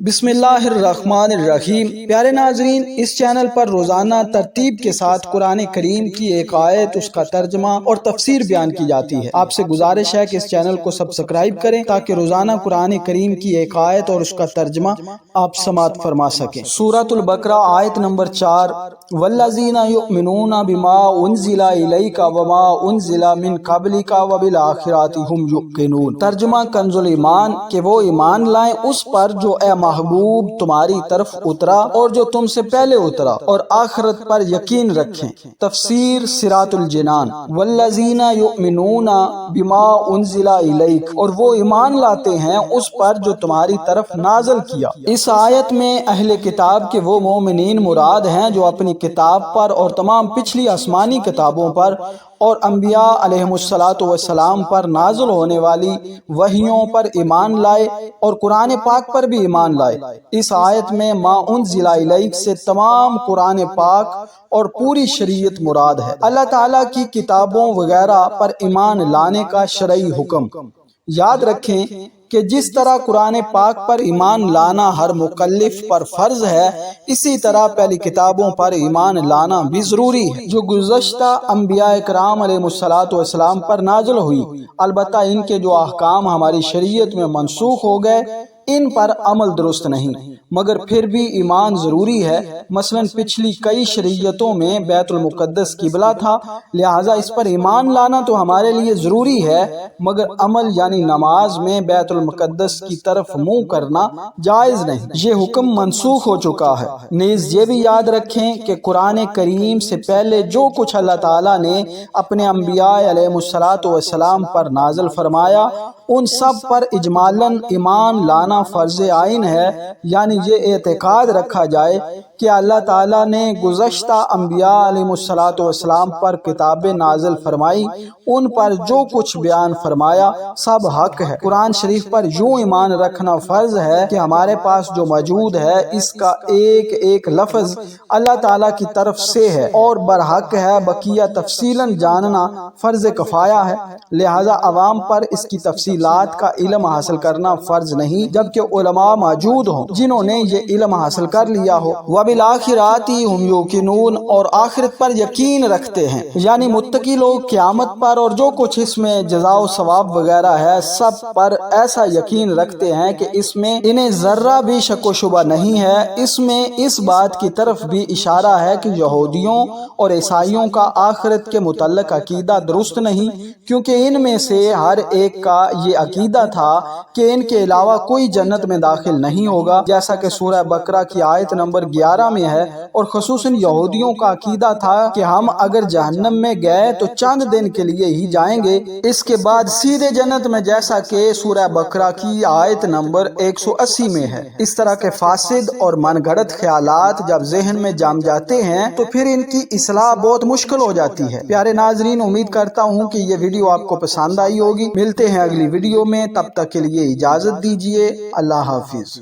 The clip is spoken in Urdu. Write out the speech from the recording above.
بسم اللہ الرحمن الرحیم۔ پیارے ناظرین، اس چینل پر روزانہ ترتیب کے ساتھ قرآن کریم کی ایک آیت، اس کا ترجمہ اور تفسیر بیان کی جاتی ہے۔ آپ سے گزارش ہے کہ اس چینل کو سبسکرائب کریں تاکہ روزانہ قرآن کریم کی ایک آیت اور اس کا ترجمہ آپ سماعت فرما سکیں۔ سورۃ البقرہ آیت نمبر 4، والذین یؤمنون بما انزل الیک وما انزل من قبلک وبالآخرۃ ھم یوقنون۔ ترجمہ کنز الایمان، کہ وہ ایمان لائیں اس پر جو اے محبوب تمہاری طرف اترا اور جو تم سے پہلے اترا، اور آخرت پر یقین رکھیں۔ تفسیر صراط الجنان، والذین یؤمنون بما انزل الیک، اور وہ ایمان لاتے ہیں اس پر جو تمہاری طرف نازل کیا۔ اس آیت میں اہل کتاب کے وہ مومنین مراد ہیں جو اپنی کتاب پر اور تمام پچھلی آسمانی کتابوں پر اور انبیاء علیہم السلام پر نازل ہونے والی وحیوں پر ایمان لائے اور قرآن پاک پر بھی ایمان لائے۔ اس آیت میں ما انزل الیک سے تمام قرآن پاک اور پوری شریعت مراد ہے۔ اللہ تعالیٰ کی کتابوں وغیرہ پر ایمان لانے کا شرعی حکم۔ یاد رکھیں کہ جس طرح قرآن پاک پر ایمان لانا ہر مکلف پر فرض ہے، اسی طرح پہلی کتابوں پر ایمان لانا بھی ضروری ہے جو گزشتہ انبیاء کرام علیہ السلام پر نازل ہوئی۔ البتہ ان کے جو احکام ہماری شریعت میں منسوخ ہو گئے، ان پر عمل درست نہیں، مگر پھر بھی ایمان ضروری ہے۔ مثلا پچھلی کئی شریعتوں میں بیت المقدس قبلہ تھا، لہٰذا اس پر ایمان لانا تو ہمارے لیے ضروری ہے، مگر عمل یعنی نماز میں بیت المقدس کی طرف منہ کرنا جائز نہیں۔ یہ حکم منسوخ ہو چکا ہے۔ نیز یہ بھی یاد رکھیں کہ قرآن کریم سے پہلے جو کچھ اللہ تعالیٰ نے اپنے انبیاء علیہ السلام پر نازل فرمایا، ان سب پر اجمالاً ایمان لانا فرض عین ہے، یعنی یہ اعتقاد رکھا جائے کہ اللہ تعالیٰ نے گزشتہ انبیاء علیہ السلام پر کتابیں نازل فرمائی، ان پر جو کچھ بیان فرمایا سب حق ہے۔ قرآن شریف پر یوں ایمان رکھنا فرض ہے کہ ہمارے پاس جو موجود ہے اس کا ایک ایک لفظ اللہ تعالیٰ کی طرف سے ہے اور برحق ہے، بقیہ تفصیلاً جاننا فرض کفایہ ہے، لہذا عوام پر اس کی تفصیلات کا علم حاصل کرنا فرض نہیں، جبکہ علماء موجود ہوں جنہوں نے یہ علم حاصل کر لیا ہو۔ وبالآخرۃ ھم یوقنون، اور آخرت پر یقین رکھتے ہیں، یعنی متقی لوگ قیامت پر اور جو کچھ اس میں جزا و ثواب وغیرہ ہے سب پر ایسا یقین رکھتے ہیں کہ اس میں انہیں ذرہ بھی شک و شبہ نہیں ہے۔ اس میں اس بات کی طرف بھی اشارہ ہے کہ یہودیوں اور عیسائیوں کا آخرت کے متعلق عقیدہ درست نہیں، کیونکہ ان میں سے ہر ایک کا یہ عقیدہ تھا کہ ان کے علاوہ کوئی جنت میں داخل نہیں ہوگا، جیسا کہ سورہ بقرہ کی آیت نمبر 11 میں ہے، اور خصوصاً یہودیوں کا عقیدہ تھا کہ ہم اگر جہنم میں گئے تو چند دن کے لیے ہی جائیں گے، اس کے بعد سیدھے جنت میں، جیسا کہ سورہ بقرہ کی آیت نمبر 180 میں ہے۔ اس طرح کے فاسد اور من گھڑت خیالات جب ذہن میں جم جاتے ہیں تو پھر ان کی اصلاح بہت مشکل ہو جاتی ہے۔ پیارے ناظرین، امید کرتا ہوں کہ یہ ویڈیو آپ کو پسند آئی ہوگی۔ ملتے ہیں اگلی ویڈیو میں، تب تک کے لیے اجازت دیجیے۔ اللہ حافظ۔